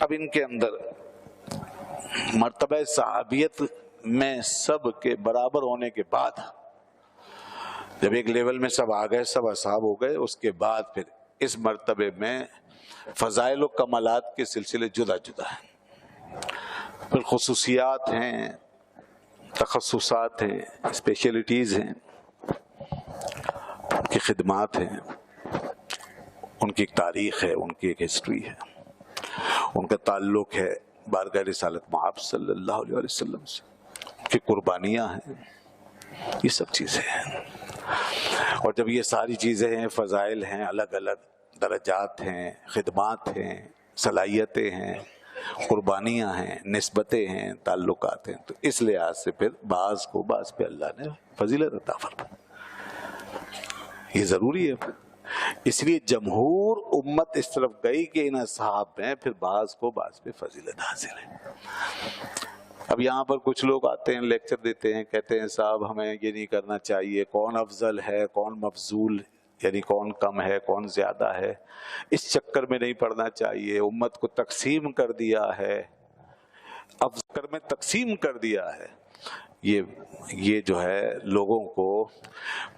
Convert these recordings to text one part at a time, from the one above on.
اب ان کے اندر مرتبہ صحابیت میں سب کے برابر ہونے کے بعد جب ایک لیول میں سب آ گئے، سب اصحاب ہو گئے، اس کے بعد پھر اس مرتبے میں فضائل و کمالات کے سلسلے جدا جدا ہیں، پھر خصوصیات ہیں، تخصصات ہیں، اسپیشلٹیز ہیں، ان کی خدمات ہیں، ان کی ایک تاریخ ہے، ان کی ایک ہسٹری ہے، ان کا تعلق ہے بارگاہ رسالت مآب صلی اللہ علیہ وسلم سے، ان کی قربانیاں ہیں، یہ سب چیزیں ہیں۔ اور جب یہ ساری چیزیں ہیں، فضائل ہیں، الگ الگ درجات ہیں، خدمات ہیں، صلاحیتیں ہیں، قربانیاں ہیں، نسبتیں ہیں، تعلقات ہیں، تو اس لحاظ سے پھر بعض کو بعض پہ اللہ نے فضیلت عطا فرمائی، یہ ضروری ہے۔ اس لیے جمہور امت اس طرف گئی کہ ان اصحاب میں پھر بعض کو بعض پہ فضیلت حاصل ہے۔ اب یہاں پر کچھ لوگ آتے ہیں، لیکچر دیتے ہیں، کہتے ہیں صاحب ہمیں یہ نہیں کرنا چاہیے، کون افضل ہے، کون مفضول، یعنی کون کم ہے، کون زیادہ ہے، اس چکر میں نہیں پڑنا چاہیے، امت کو تقسیم کر دیا ہے، افضل میں تقسیم کر دیا ہے۔ یہ جو ہے لوگوں کو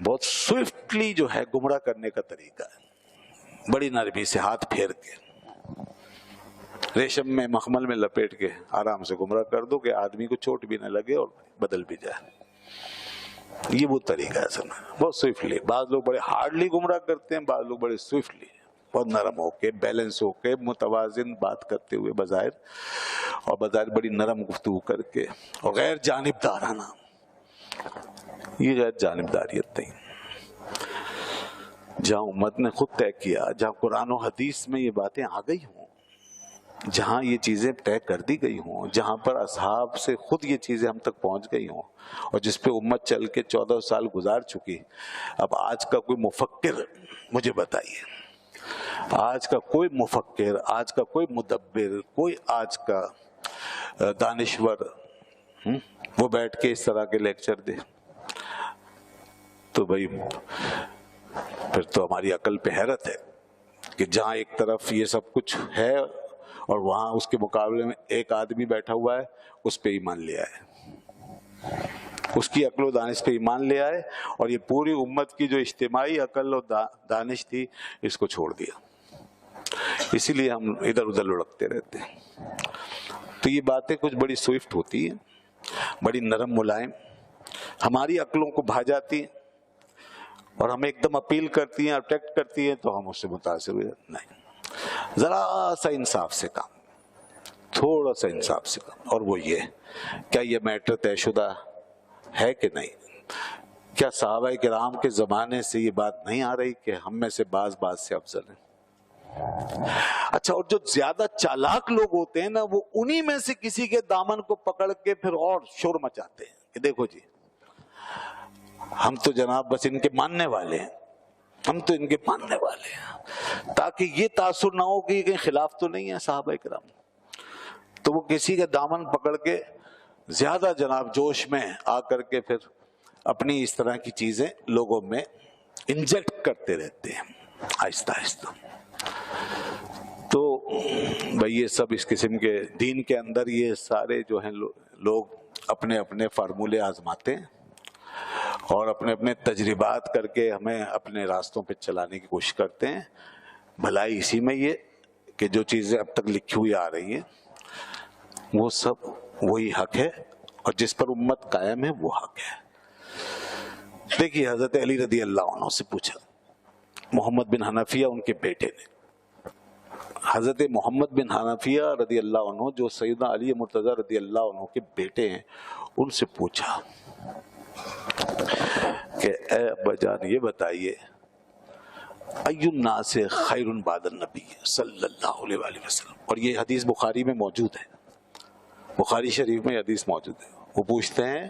بہت سوئفٹلی جو ہے گمراہ کرنے کا طریقہ ہے، بڑی نرمی سے ہاتھ پھیر کے، ریشم میں مخمل میں لپیٹ کے آرام سے گمراہ کر دو کہ آدمی کو چوٹ بھی نہ لگے اور بدل بھی جائے۔ یہ وہ طریقہ ہے اصل میں، بہت سوئفٹلی۔ بعض لوگ بڑے ہارڈلی گمراہ کرتے ہیں، بعض لوگ بڑے سوئفٹلی، بہت نرم ہو کے، بیلنس ہو کے، متوازن بات کرتے ہوئے بظاہر، اور بظاہر بڑی نرم گفتگو کر کے، اور غیر جانبدارانہ۔ یہ غیر جانبداریت نہیں، جہاں امت نے خود طے کیا، جہاں قرآن و حدیث میں یہ باتیں آ گئی ہوں، جہاں یہ چیزیں طے کر دی گئی ہوں، جہاں پر اصحاب سے خود یہ چیزیں ہم تک پہنچ گئی ہوں، اور جس پہ امت چل کے 14 سال گزار چکی، اب آج کا کوئی مفکر مجھے بتائیے، آج کا کوئی مفکر، آج کا کوئی مدبر، کوئی آج کا دانشور وہ بیٹھ کے اس طرح کے لیکچر دے تو بھائی پھر تو ہماری عقل پہ حیرت ہے کہ جہاں ایک طرف یہ سب کچھ ہے اور وہاں اس کے مقابلے میں ایک آدمی بیٹھا ہوا ہے، اس پہ ایمان لے آئے، اس کی عقل و دانش پہ ایمان لے آئے، اور یہ پوری امت کی جو اجتماعی عقل و دانش تھی اس کو چھوڑ دیا۔ اسی لیے ہم ادھر ادھر لڑکتے رہتے ہیں۔ تو یہ باتیں کچھ بڑی سوئفٹ ہوتی ہیں، بڑی نرم ملائم، ہماری عقلوں کو بھا جاتی ہیں اور ہمیں ایک دم اپیل کرتی ہیں، اٹریکٹ کرتی ہیں، تو ہم اس سے متاثر ہوئے۔ نہیں، ذرا سا انصاف سے کام، تھوڑا سا انصاف سے کام، اور وہ یہ کیا یہ میٹر طے شدہ ہے کہ نہیں؟ کیا صحابہ کرام کے زمانے سے یہ بات نہیں آ رہی کہ ہم میں سے بعض سے افضل ہیں؟ اچھا، اور جو زیادہ چالاک لوگ ہوتے ہیں نا، وہ انہی میں سے کسی کے دامن کو پکڑ کے پھر اور شور مچاتے ہیں کہ دیکھو جی ہم تو جناب بس ان کے ماننے والے ہیں، ہم تو ان کے ماننے والے ہیں، تاکہ یہ تاثر نہ ہو کہ یہ کہیں خلاف تو نہیں ہے صحابہ کرام، تو وہ کسی کے دامن پکڑ کے زیادہ جناب جوش میں آ کر کے پھر اپنی اس طرح کی چیزیں لوگوں میں انجیکٹ کرتے رہتے ہیں آہستہ آہستہ۔ تو بھئی یہ سب اس قسم کے دین کے اندر یہ سارے جو ہیں لوگ اپنے اپنے فارمولے آزماتے ہیں اور اپنے اپنے تجربات کر کے ہمیں اپنے راستوں پہ چلانے کی کوشش کرتے ہیں۔ بھلائی اسی میں یہ کہ جو چیزیں اب تک لکھی ہوئی آ رہی ہیں وہ سب وہی حق ہے، اور جس پر امت قائم ہے وہ حق ہے۔ دیکھیے حضرت علی رضی اللہ عنہ سے پوچھا، محمد بن حنفیہ ان کے بیٹے نے، حضرت محمد بن حنفیہ رضی اللہ عنہ جو سیدنا علی مرتضی رضی اللہ عنہ کے بیٹے ہیں، ان سے پوچھا کہ اے ابا جان یہ بتائیے ای الناس خیر بعد النبی صلی اللہ علیہ وآلہ وسلم، اور یہ حدیث بخاری میں موجود ہے، بخاری شریف میں حدیث موجود ہے۔ وہ پوچھتے ہیں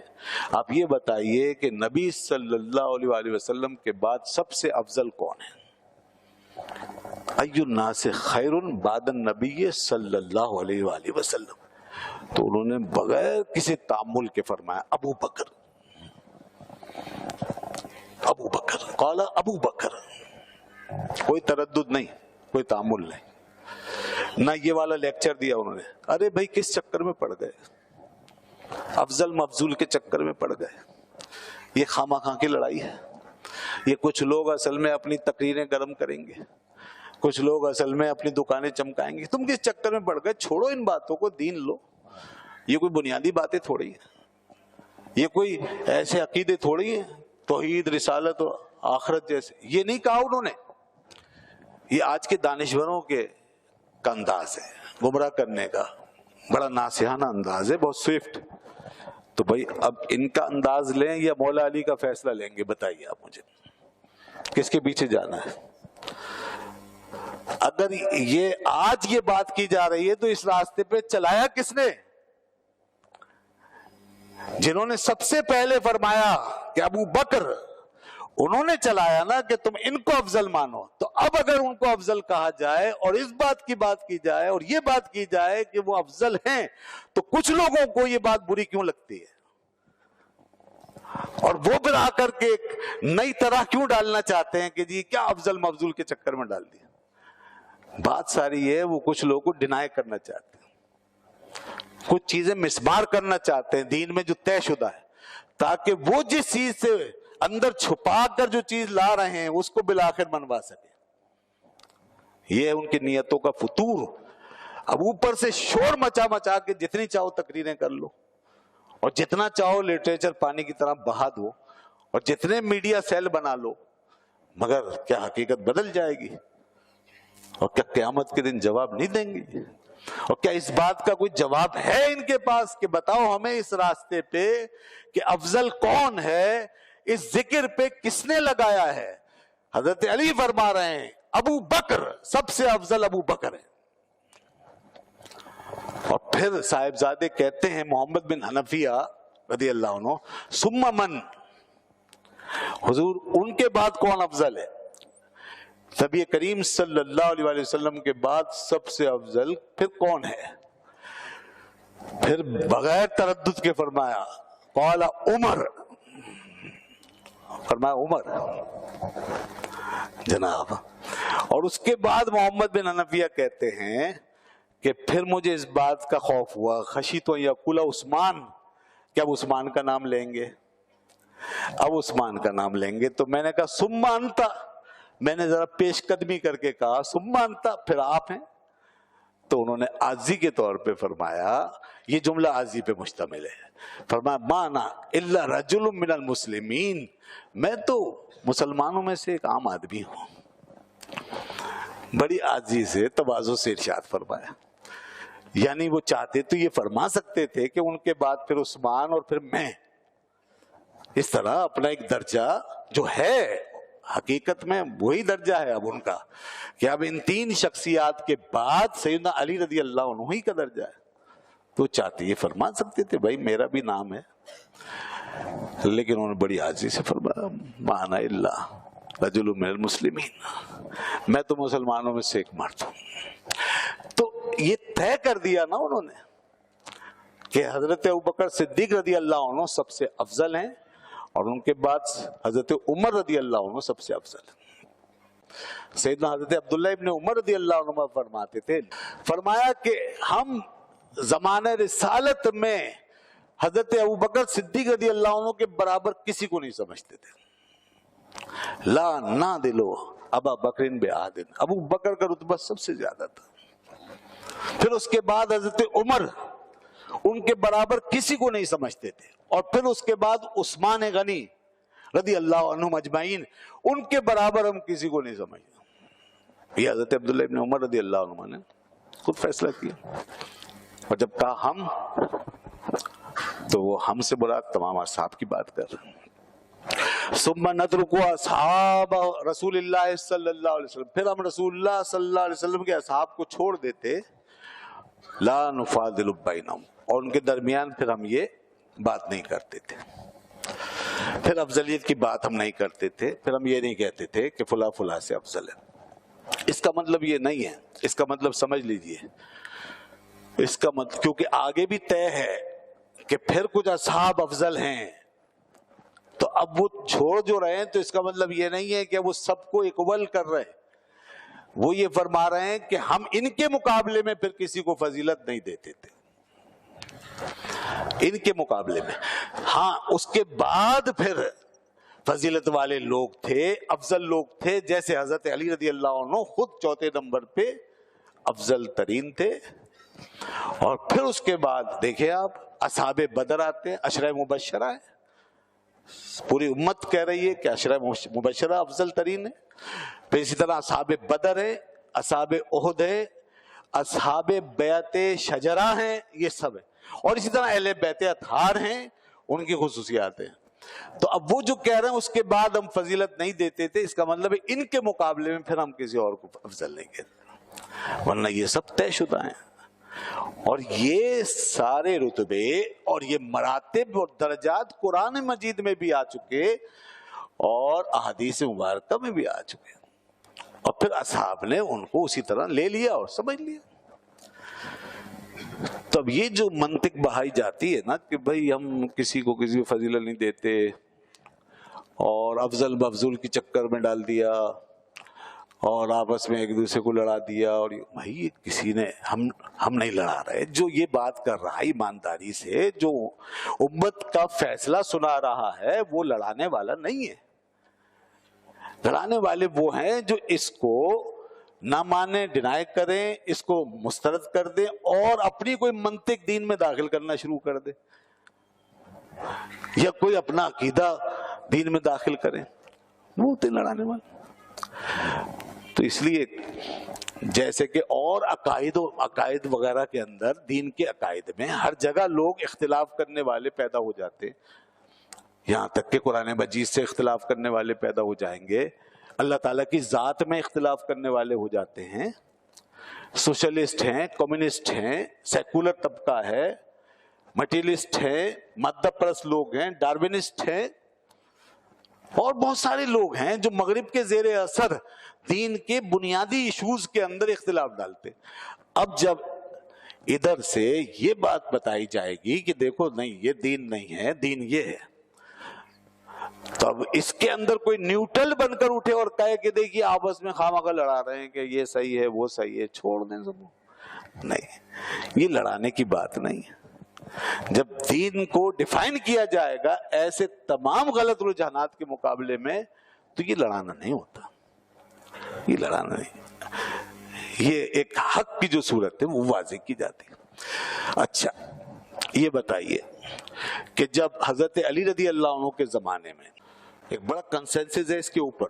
آپ یہ بتائیے کہ نبی صلی اللہ علیہ وآلہ وسلم کے بعد سب سے افضل کون ہے؟ ای الناس خیر بعد النبی صلی اللہ علیہ وآلہ وسلم، تو انہوں نے بغیر کسی تعامل کے فرمایا ابو بکر، ابو بکر، قال ابو بکر، کوئی تردد نہیں، کوئی تعامل نہیں۔ نہ یہ والا لیکچر دیا انہوں نے. ارے بھائی کس چکر میں پڑ گئے؟ افضل مفضول کے چکر میں پڑ گئے. یہ خواہ خواہ کی لڑائی ہے. یہ کچھ لوگ اصل میں اپنی تقریریں گرم کریں گے, کچھ لوگ اصل میں اپنی دکانیں چمکائیں گے. تم کس چکر میں پڑ گئے؟ چھوڑو ان باتوں کو, دین لو. یہ کوئی بنیادی باتیں تھوڑی ہیں, یہ کوئی ایسے عقیدے تھوڑی ہیں توحید رسالت اور آخرت جیسے. یہ نہیں کہا انہوں نے. یہ آج کے دانشوروں کے انداز ہے گمراہ کرنے کا, بڑا ناصحانہ انداز ہے, بہت سوئفٹ. تو بھائی اب ان کا انداز لیں یا مولا علی کا فیصلہ لیں گے؟ بتائیے آپ مجھے, کس کے پیچھے جانا ہے؟ اگر یہ آج یہ بات کی جا رہی ہے تو اس راستے پہ چلایا کس نے؟ جنہوں نے سب سے پہلے فرمایا کہ ابو بکر, انہوں نے چلایا نا کہ تم ان کو افضل مانو. تو اب اگر ان کو افضل کہا جائے اور اس بات کی جائے اور یہ بات کی جائے کہ وہ افضل ہیں, تو کچھ لوگوں کو یہ بات بری کیوں لگتی ہے اور وہ پھر آ کر کے ایک نئی طرح کیوں ڈالنا چاہتے ہیں کہ جی کیا افضل مفضول کے چکر میں ڈال دیا. بات ساری ہے وہ کچھ لوگوں کو ڈینائی کرنا چاہتے ہیں, کچھ چیزیں مسمار کرنا چاہتے ہیں دین میں جو طے شدہ ہے, تاکہ وہ جس چیز سے اندر چھپا کر جو چیز لا رہے ہیں اس کو بالآخر منوا سکے. یہ ان کی نیتوں کا فطور. اب اوپر سے شور مچا کے جتنی چاہو تقریریں کر لو اور جتنا چاہو لٹریچر پانی کی طرح بہا دو اور جتنے میڈیا سیل بنا لو, مگر کیا حقیقت بدل جائے گی؟ اور کیا قیامت کے دن جواب نہیں دیں گے؟ اور کیا اس بات کا کوئی جواب ہے ان کے پاس کہ بتاؤ ہمیں اس راستے پہ کہ افضل کون ہے, اس ذکر پہ کس نے لگایا ہے؟ حضرت علی فرما رہے ہیں ابو بکر, سب سے افضل ابو بکر ہے. اور پھر صاحبزادے کہتے ہیں محمد بن حنفیہ رضی اللہ عنہ, ثم من, حضور ان کے بعد کون افضل ہے؟ نبی کریم صلی اللہ علیہ وسلم کے بعد سب سے افضل پھر کون ہے؟ پھر بغیر تردد کے فرمایا قال عمر, فرمایا عمر جناب. اور اس کے بعد محمد بن حنفیہ کہتے ہیں کہ پھر مجھے اس بات کا خوف ہوا, خشیت ان یقول عثمان, کہ اب عثمان کا نام لیں گے, اب عثمان کا نام لیں گے. تو میں نے کہا ثم انت, میں نے ذرا پیش قدمی کر کے کہا ثم انت, پھر آپ ہیں. تو انہوں نے عاجزی کے طور پہ فرمایا, یہ جملہ عاجزی پہ مشتمل ہے, فرمایا ما انا الا رجل من المسلمین, میں تو مسلمانوں میں سے ایک عام آدمی ہوں. بڑی عاجزی سے تواضع سے ارشاد فرمایا. یعنی وہ چاہتے تو یہ فرما سکتے تھے کہ ان کے بعد پھر عثمان اور پھر میں, اس طرح اپنا ایک درجہ جو ہے حقیقت میں وہی درجہ ہے اب ان کا کہ اب ان تین شخصیات کے بعد سیدنا علی رضی اللہ عنہ ہی کا درجہ ہے. تو چاہتے یہ فرما سکتے تھے بھائی میرا بھی نام ہے, لیکن انہوں نے بڑی عاجزی سے فرمایا ما انا الا رجل من المسلمین, میں تو مسلمانوں میں سے ایک مرد ہوں. تو یہ طے کر دیا نا انہوں نے کہ حضرت ابوبکر صدیق رضی اللہ عنہ سب سے افضل ہیں اور ان کے بعد حضرت عمر رضی اللہ عنہ سب سے افضل ہیں. سیدنا حضرت عبداللہ ابن عمر رضی اللہ عنہ فرماتے تھے, فرمایا کہ ہم زمانہ رسالت میں حضرت ابوبکر صدیق رضی اللہ عنہ کے برابر کسی کو نہیں سمجھتے تھے. لا نادلو ابا بکر بأحد, ابو بکر کا رتبہ سب سے زیادہ تھا. پھر اس کے بعد حضرت عمر ان کے برابر کسی کو نہیں سمجھتے تھے, اور پھر اس کے بعد عثمان غنی رضی اللہ عنہم اجمعین, ان کے برابر ہم کسی کو نہیں سمجھتے. یہ حضرت عبداللہ ابن عمر رضی اللہ عنہ نے خود فیصلہ کیا, اور جب کہا ہم, تو وہ ہم سے مراد تمام اصحاب کی بات کر رہے ہیں. ثم نترک اصحاب رسول اللہ صلی اللہ علیہ وسلم, پھر ہم رسول اللہ صلی اللہ علیہ وسلم کے اصحاب کو چھوڑ دیتے, لا نفاضل بینہم, اور ان کے درمیان پھر ہم یہ بات نہیں کرتے تھے, پھر افضلیت کی بات ہم نہیں کرتے تھے, پھر ہم یہ نہیں کہتے تھے کہ فلاں فلاں سے افضل ہے. اس کا مطلب یہ نہیں ہے, اس کا مطلب سمجھ لیجئے, اس کا مطلب کیونکہ آگے بھی طے ہے کہ پھر کچھ اصحاب افضل ہیں, تو اب وہ چھوڑ جو رہے ہیں تو اس کا مطلب یہ نہیں ہے کہ وہ سب کو اکول کر رہے ہیں. وہ یہ فرما رہے ہیں کہ ہم ان کے مقابلے میں پھر کسی کو فضیلت نہیں دیتے تھے، ان کے مقابلے میں۔ ہاں اس کے بعد پھر فضیلت والے لوگ تھے، افضل لوگ تھے، جیسے حضرت علی رضی اللہ عنہ خود چوتھے نمبر پہ افضل ترین تھے۔ اور پھر اس کے بعد دیکھیں آپ اصحاب بدر آتے ہیں، عشرہ مبشرہ ہے، پوری امت کہہ رہی ہے کہ عشرہ مبشرہ افضل ترین ہے۔ پھر اسی طرح اصحاب بدر ہے، اصحاب احد ہے، اصحاب بیعت شجرہ ہیں، یہ سب ہے۔ اور اسی طرح اہل بیت اطہار ہیں، ان کی خصوصیات ہیں۔ تو اب وہ جو کہہ رہے ہیں اس کے بعد ہم فضیلت نہیں دیتے تھے، اس کا مطلب ہے ان کے مقابلے میں پھر ہم کسی اور کو افضل نہیں کہتے، ورنہ یہ سب طے شدہ ہیں۔ اور یہ سارے رتبے اور یہ مراتب اور درجات قرآن مجید میں بھی آ چکے اور احادیث مبارکہ میں بھی آ چکے، اور پھر اصحاب نے ان کو اسی طرح لے لیا اور سمجھ لیا۔ تب یہ جو منطق بہائی جاتی ہے نا کہ بھئی ہم کسی کو کسی کو فضیلت نہیں دیتے اور افضل بفضول کی چکر میں ڈال دیا اور آپس میں ایک دوسرے کو لڑا دیا، اور بھائی کسی نے ہم نہیں لڑا رہے، جو یہ بات کر رہا ہے ایمانداری سے، جو امت کا فیصلہ سنا رہا ہے وہ لڑانے والا نہیں ہے۔ لڑانے والے وہ ہیں جو اس کو نہ مانے، ڈینائی کریں، اس کو مسترد کر دیں اور اپنی کوئی منطق دین میں داخل کرنا شروع کر دیں یا کوئی اپنا عقیدہ دین میں داخل کریں، وہ ہوتے لڑانے والے۔ تو اس لیے جیسے کہ اور عقائد وغیرہ کے اندر، دین کے عقائد میں ہر جگہ لوگ اختلاف کرنے والے پیدا ہو جاتے ہیں، یہاں تک کہ قرآن مجید سے اختلاف کرنے والے پیدا ہو جائیں گے، اللہ تعالیٰ کی ذات میں اختلاف کرنے والے ہو جاتے ہیں، سوشلسٹ ہیں، کمیونسٹ ہیں، سیکولر طبقہ ہے، مٹیریلسٹ ہیں، مادہ پرست لوگ ہیں، ڈارونسٹ ہیں، اور بہت سارے لوگ ہیں جو مغرب کے زیر اثر دین کے بنیادی ایشوز کے اندر اختلاف ڈالتے۔ اب جب ادھر سے یہ بات بتائی جائے گی کہ دیکھو نہیں یہ دین نہیں ہے، دین یہ ہے، تو اب اس کے اندر کوئی نیوٹرل بن کر اٹھے اور کہے کہ دیکھیے آپس میں خواہ لڑا رہے ہیں کہ یہ صحیح ہے وہ صحیح ہے، چھوڑ دیں سب، نہیں، یہ لڑانے کی بات نہیں ہے۔ جب دین کو ڈیفائن کیا جائے گا ایسے تمام غلط رجحانات کے مقابلے میں، تو یہ لڑانا نہیں ہوتا، یہ لڑانا نہیں، یہ ایک حق کی جو صورت ہے وہ واضح کی جاتی ہے۔ اچھا یہ بتائیے کہ جب حضرت علی رضی اللہ عنہ کے زمانے میں ایک بڑا کنسنسس ہے اس کے اوپر،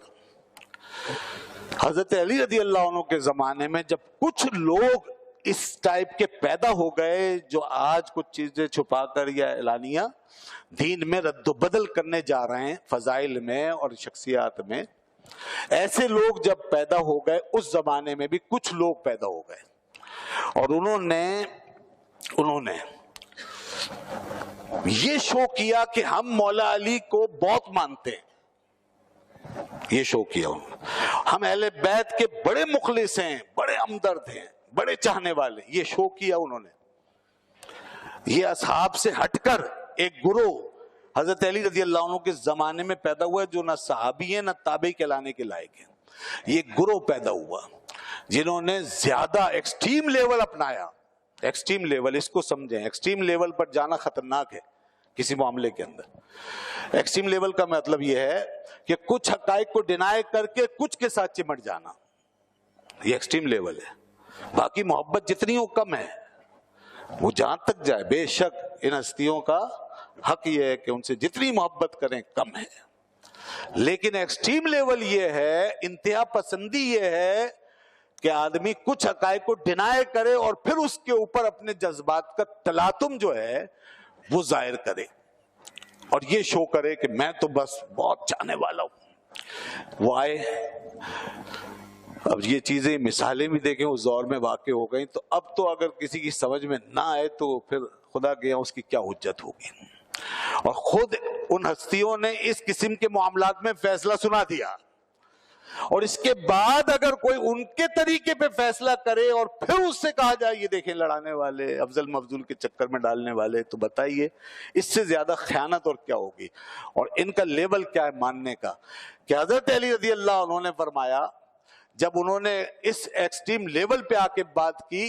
حضرت علی رضی اللہ عنہ کے زمانے میں جب کچھ لوگ اس ٹائپ کے پیدا ہو گئے جو آج کچھ چیزیں چھپا کر یا اعلانیہ دین میں رد و بدل کرنے جا رہے ہیں، فضائل میں اور شخصیات میں، ایسے لوگ جب پیدا ہو گئے اس زمانے میں بھی کچھ لوگ پیدا ہو گئے اور انہوں نے یہ شو کیا کہ ہم مولا علی کو بہت مانتے ہیں، یہ شو کیا ہم اہل بیت کے بڑے مخلص ہیں، بڑے ہمدرد ہیں، بڑے چاہنے والے، یہ شو کیا انہوں نے۔ یہ اصحاب سے ہٹ کر ایک گروہ حضرت علی رضی اللہ عنہ کے زمانے میں پیدا ہوا ہے جو نہ صحابی ہیں نہ تابعی کہلانے کے لائق ہیں۔ یہ گروہ پیدا ہوا جنہوں نے زیادہ ایکسٹریم لیول اپنایا۔ ایکسٹریم لیول اس کو سمجھیں، ایکسٹریم لیول پر جانا خطرناک ہے کسی معاملے کے اندر۔ ایکسٹریم لیول کا مطلب یہ ہے کہ کچھ حقائق کو ڈینائی کر کے کچھ کے ساتھ چمٹ جانا، یہ ایکسٹریم لیول ہے۔ باقی محبت جتنی ہو کم ہے، وہ جہاں تک جائے، بے شک ان ہستیوں کا حق یہ ہے کہ ان سے جتنی محبت کریں کم ہے، لیکن ایکسٹریم لیول یہ ہے، انتہا پسندی یہ ہے کہ آدمی کچھ حقائق کو ڈینائی کرے اور پھر اس کے اوپر اپنے جذبات کا تلاطم جو ہے وہ ظاہر کرے اور یہ شو کرے کہ میں تو بس بہت چاہنے والا ہوں۔ وہ آئے، اب یہ چیزیں مثالیں بھی دیکھیں اس دور میں واقع ہو گئیں، تو اب تو اگر کسی کی سمجھ میں نہ آئے تو پھر خدا کے یہاں اس کی کیا حجت ہوگی۔ اور خود ان ہستیوں نے اس قسم کے معاملات میں فیصلہ سنا دیا، اور اس کے بعد اگر کوئی ان کے طریقے پہ فیصلہ کرے اور پھر اس سے کہا جائے یہ دیکھیں لڑانے والے، افضل مفضول کے چکر میں ڈالنے والے، تو بتائیے اس سے زیادہ خیانت اور کیا ہوگی۔ اور ان کا لیول کیا ہے ماننے کا، کہ حضرت علی رضی اللہ عنہ نے فرمایا جب انہوں نے اس ایکسٹریم لیول پہ آ کے بات کی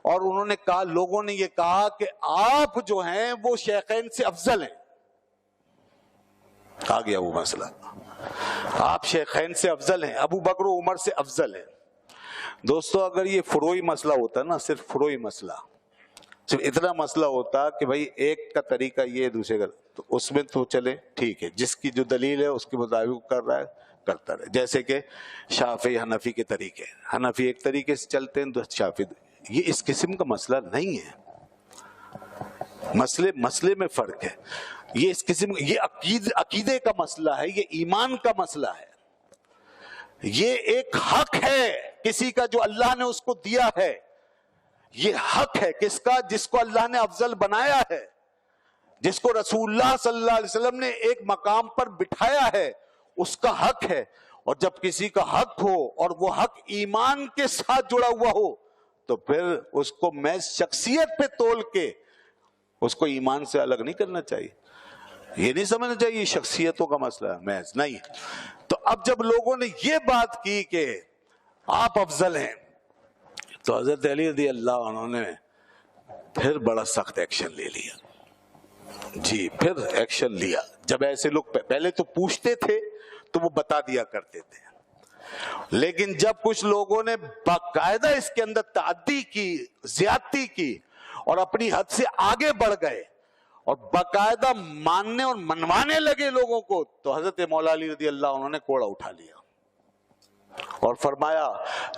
اور انہوں نے کہا، لوگوں نے یہ کہا کہ آپ جو ہیں وہ شیخین سے افضل ہیں. آ گیا وہ مسئلہ، آپ شیخین سے افضل ہیں، ابو بکر و عمر سے افضل ہیں. دوستو اگر یہ فروعی مسئلہ ہوتا نا، صرف فروعی مسئلہ، صرف اتنا مسئلہ ہوتا کہ بھائی ایک کا طریقہ یہ دوسرے کا، تو اس میں تو چلے ٹھیک ہے، جس کی جو دلیل ہے اس کے مطابق کر رہا ہے کرتا رہے. جیسے کہ شافعی حنفی کے طریقے، حنفی ایک طریقے سے چلتے ہیں تو شافعی، یہ اس قسم کا مسئلہ نہیں ہے. مسئلے میں فرق ہے. یہ اس قسم، یہ عقیدے کا مسئلہ ہے، یہ ایمان کا مسئلہ ہے. یہ ایک حق ہے کسی کا جو اللہ نے اس کو دیا ہے. یہ حق ہے کس کا؟ جس کو اللہ نے افضل بنایا ہے، جس کو رسول اللہ صلی اللہ علیہ وسلم نے ایک مقام پر بٹھایا ہے، اس کا حق ہے. اور جب کسی کا حق ہو اور وہ حق ایمان کے ساتھ جڑا ہوا ہو تو پھر اس کو محض شخصیت پہ تول کے اس کو ایمان سے الگ نہیں کرنا چاہیے. یہ نہیں سمجھنا چاہیے شخصیتوں کا مسئلہ ہے محض، نہیں. تو اب جب لوگوں نے یہ بات کی کہ آپ افضل ہیں تو حضرت علی رضی اللہ عنہ نے پھر بڑا سخت ایکشن لے لیا. جی پھر ایکشن لیا. جب ایسے لوگ پہلے تو پوچھتے تھے تو وہ بتا دیا کرتے تھے، لیکن جب کچھ لوگوں نے باقاعدہ اس کے اندر تعدی کی، زیادتی کی اور اپنی حد سے آگے بڑھ گئے اور باقاعدہ ماننے اور منوانے لگے لوگوں کو، تو حضرت مولا علی رضی اللہ عنہ نے کوڑا اٹھا لیا اور فرمایا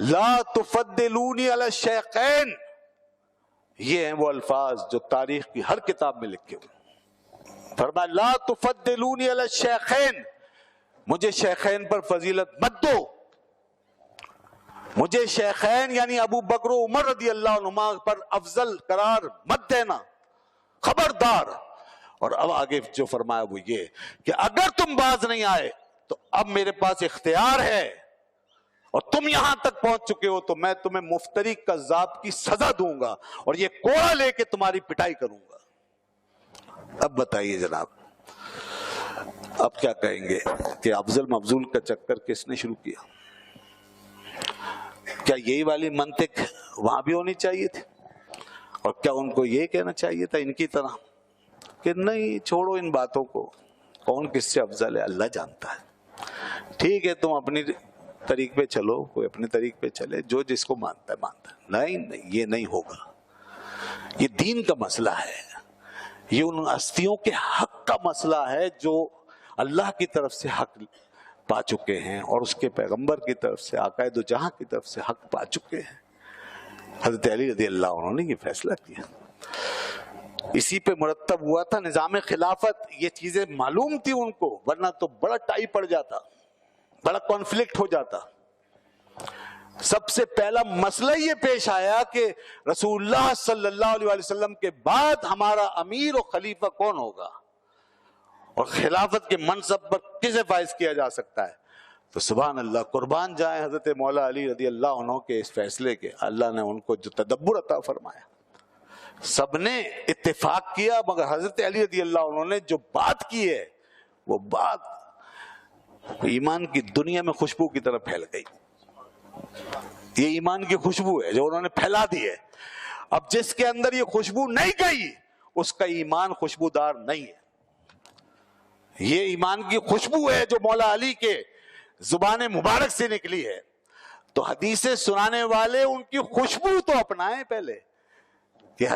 لا تفضلونی علی الشیخین. یہ ہیں وہ الفاظ جو تاریخ کی ہر کتاب میں لکھے ہوئے. فرمایا لا تفضلونی علی الشیخین، مجھے شیخین پر فضیلت مت دو، مجھے شیخین یعنی ابو بکر و عمر رضی اللہ عنہما پر افضل قرار مت دینا، خبردار. اور اب آگے جو فرمایا وہ یہ کہ اگر تم باز نہیں آئے تو اب میرے پاس اختیار ہے اور تم یہاں تک پہنچ چکے ہو تو میں تمہیں مفتری کذاب کی سزا دوں گا اور یہ کوڑا لے کے تمہاری پٹائی کروں گا. اب بتائیے جناب، اب کیا کہیں گے کہ افضل مفضول کا چکر کس نے شروع کیا؟ کیا یہی والی منطق وہاں بھی ہونی چاہیے تھی؟ اور کیا ان کو یہ کہنا چاہیے تھا ان کی طرح کہ نہیں چھوڑو ان باتوں کو، کون کس سے افضل ہے اللہ جانتا ہے، ٹھیک ہے تم اپنی طریق پہ چلو، کوئی اپنے طریق پہ چلے، جو جس کو مانتا ہے مانتا ہے. نہیں یہ نہیں ہوگا. یہ دین کا مسئلہ ہے، یہ ان ہستیوں کے حق کا مسئلہ ہے جو اللہ کی طرف سے حق پا چکے ہیں اور اس کے پیغمبر کی طرف سے، آقا دو جہاں کی طرف سے حق پا چکے ہیں. حضرت علی رضی اللہ عنہ نے یہ فیصلہ کیا، اسی پہ مرتب ہوا تھا نظام خلافت. یہ چیزیں معلوم تھی ان کو، ورنہ تو بڑا ٹائی پڑ جاتا، بڑا کانفلکٹ ہو جاتا. سب سے پہلا مسئلہ یہ پیش آیا کہ رسول اللہ صلی اللہ علیہ وسلم کے بعد ہمارا امیر و خلیفہ کون ہوگا اور خلافت کے منصب پر کسے فائز کیا جا سکتا ہے. تو سبحان اللہ، قربان جائیں حضرت مولا علی رضی اللہ عنہ کے اس فیصلے کے. اللہ نے ان کو جو تدبر عطا فرمایا، سب نے اتفاق کیا، مگر حضرت علی رضی اللہ عنہ نے جو بات کی ہے وہ بات ایمان کی دنیا میں خوشبو کی طرح پھیل گئی. یہ ایمان کی خوشبو ہے جو انہوں نے پھیلا دی ہے. اب جس کے اندر یہ خوشبو نہیں گئی اس کا ایمان خوشبودار نہیں ہے. یہ ایمان کی خوشبو ہے جو مولا علی کے زبان مبارک سے نکلی ہے. تو حدیثیں سنانے والے ان کی خوشبو تو اپنائیں پہلے. کہ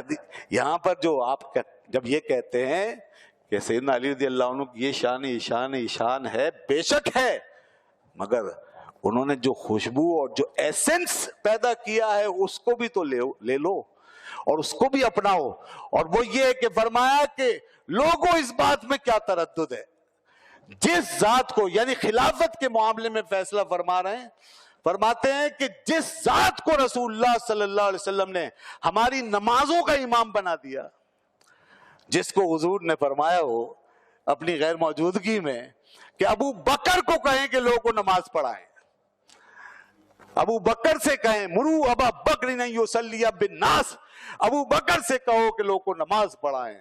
یہاں پر جو آپ جب یہ کہتے ہیں کہ سیدنا علی رضی اللہ عنہ کی یہ شان ہے، بے شک ہے، مگر انہوں نے جو خوشبو اور جو ایسنس پیدا کیا ہے اس کو بھی تو لے لو اور اس کو بھی اپناؤ. اور وہ یہ کہ فرمایا کہ لوگوں اس بات میں کیا تردد ہے، جس ذات کو یعنی خلافت کے معاملے میں فیصلہ فرما رہے ہیں، فرماتے ہیں کہ جس ذات کو رسول اللہ صلی اللہ علیہ وسلم نے ہماری نمازوں کا امام بنا دیا، جس کو حضور نے فرمایا ہو اپنی غیر موجودگی میں کہ ابو بکر کو کہیں کہ لوگوں کو نماز پڑھائیں، ابو بکر سے کہیں مرو ابا بکر نہیں یصلی بالناس، ابو بکر سے کہو کہ لوگوں کو نماز پڑھائیں.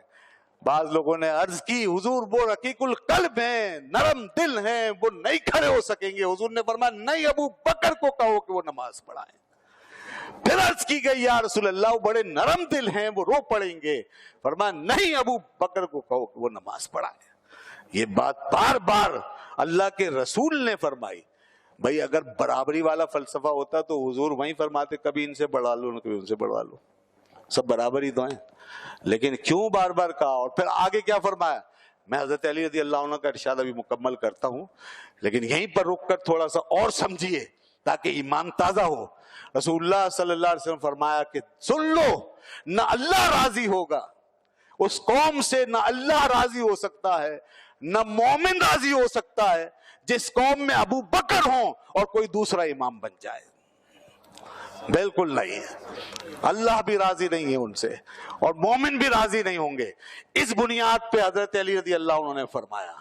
بعض لوگوں نے عرض کی حضور وہ رقیق القلب ہیں، نرم دل ہیں، وہ نہیں کھڑے ہو سکیں گے. حضور نے فرمایا نہیں، ابو بکر کو کہو کہ وہ نماز پڑھائیں. پھر عرض کی گئی یا رسول اللہ وہ بڑے نرم دل ہیں، وہ رو پڑیں گے. فرمایا نہیں، ابو بکر کو کہو کہ وہ نماز پڑھائیں. یہ بات بار بار اللہ کے رسول نے فرمائی. بھئی اگر برابری والا فلسفہ ہوتا تو حضور وہیں فرماتے کبھی ان سے بڑھا لو کبھی ان سے بڑھا لو، سب برابر ہی تو ہیں. لیکن کیوں بار بار کہا؟ اور پھر آگے کیا فرمایا؟ میں حضرت علی رضی اللہ عنہ کا ارشاد ابھی مکمل کرتا ہوں، لیکن یہیں پر رک کر تھوڑا سا اور سمجھیے تاکہ ایمان تازہ ہو. رسول اللہ صلی اللہ علیہ وسلم فرمایا کہ سن لو، نہ اللہ راضی ہوگا اس قوم سے، نہ اللہ راضی ہو سکتا ہے، نہ مومن راضی ہو سکتا ہے جس قوم میں ابو بکر ہوں اور کوئی دوسرا امام بن جائے. بالکل نہیں، اللہ بھی راضی نہیں ہے ان سے اور مومن بھی راضی نہیں ہوں گے. اس بنیاد پہ حضرت علی رضی اللہ عنہ نے فرمایا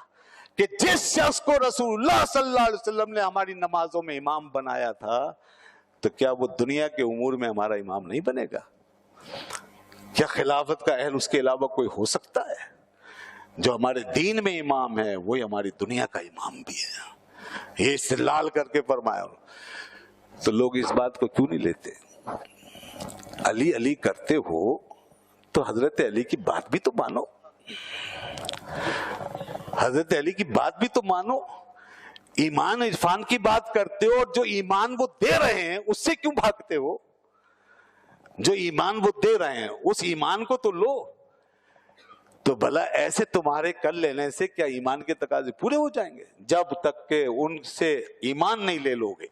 کہ جس شخص کو رسول اللہ صلی اللہ علیہ وسلم نے ہماری نمازوں میں امام بنایا تھا تو کیا وہ دنیا کے امور میں ہمارا امام نہیں بنے گا؟ کیا خلافت کا اہل اس کے علاوہ کوئی ہو سکتا ہے؟ جو ہمارے دین میں امام ہے وہی ہماری دنیا کا امام بھی ہے. یہ استدلال کر کے فرمایا. تو لوگ اس بات کو کیوں نہیں لیتے؟ علی علی کرتے ہو تو حضرت علی کی بات بھی تو مانو، حضرت علی کی بات بھی تو مانو. ایمان عرفان کی بات کرتے ہو اور جو ایمان وہ دے رہے ہیں اس سے کیوں بھاگتے ہو؟ جو ایمان وہ دے رہے ہیں اس ایمان کو تو لو. تو بھلا ایسے تمہارے کر لینے سے کیا ایمان کے تقاضے پورے ہو جائیں گے؟ جب تک کہ ان سے ایمان نہیں لے لو گے،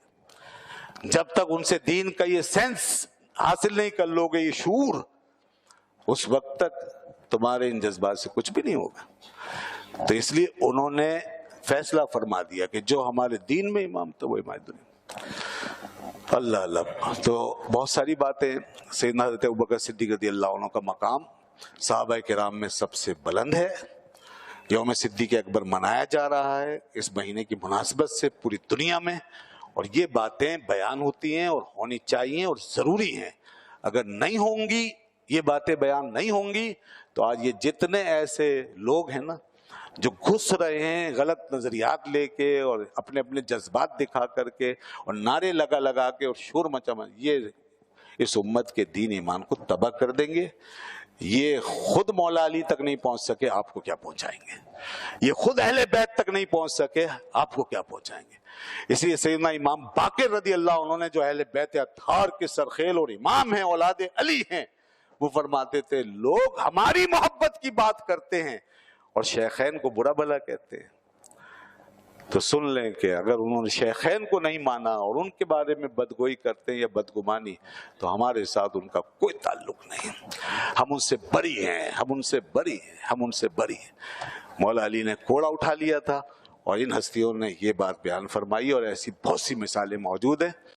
جب تک ان سے دین کا یہ سینس حاصل نہیں کر لو گے، یہ شعور، اس وقت تک تمہارے ان جذبات سے کچھ بھی نہیں ہوگا. تو اس لیے انہوں نے فیصلہ فرما دیا کہ جو ہمارے دین میں امام تو وہ ہماری دنیا. اللہ اللہ. تو بہت ساری باتیں. سیدنا حضرت ابوبکر صدیق رضی اللہ عنہ کا مقام صحابہ کرام میں سب سے بلند ہے. یوم صدیق اکبر منایا جا رہا ہے اس مہینے کی مناسبت سے پوری دنیا میں، اور یہ باتیں بیان ہوتی ہیں اور ہونی چاہیے اور ضروری ہیں. اگر نہیں ہوں گی، یہ باتیں بیان نہیں ہوں گی تو آج یہ جتنے ایسے لوگ ہیں نا جو گھس رہے ہیں غلط نظریات لے کے اور اپنے اپنے جذبات دکھا کر کے اور نعرے لگا لگا کے اور شور مچا، یہ اس امت کے دین ایمان کو تباہ کر دیں گے. یہ خود مولا علی تک نہیں پہنچ سکے، آپ کو کیا پہنچائیں گے؟ یہ خود اہل بیت تک نہیں پہنچ سکے، آپ کو کیا پہنچائیں گے؟ اس لیے سیدنا امام باقر رضی اللہ عنہ نے جو اہل بیت اطہار کے سرخیل اور امام ہیں، اولاد علی ہیں، وہ فرماتے تھے لوگ ہماری محبت کی بات کرتے ہیں اور شیخین کو برا بھلا کہتے ہیں. تو سن لیں کہ اگر انہوں نے شیخین کو نہیں مانا اور ان کے بارے میں بدگوئی کرتے ہیں یا بدگمانی تو ہمارے ساتھ ان کا کوئی تعلق نہیں. ہم ان سے بری ہیں، ہم ان سے بری ہیں، ہم ان سے بری ہیں. مولا علی نے کوڑا اٹھا لیا تھا اور ان ہستیوں نے یہ بات بیان فرمائی، اور ایسی بہت سی مثالیں موجود ہیں.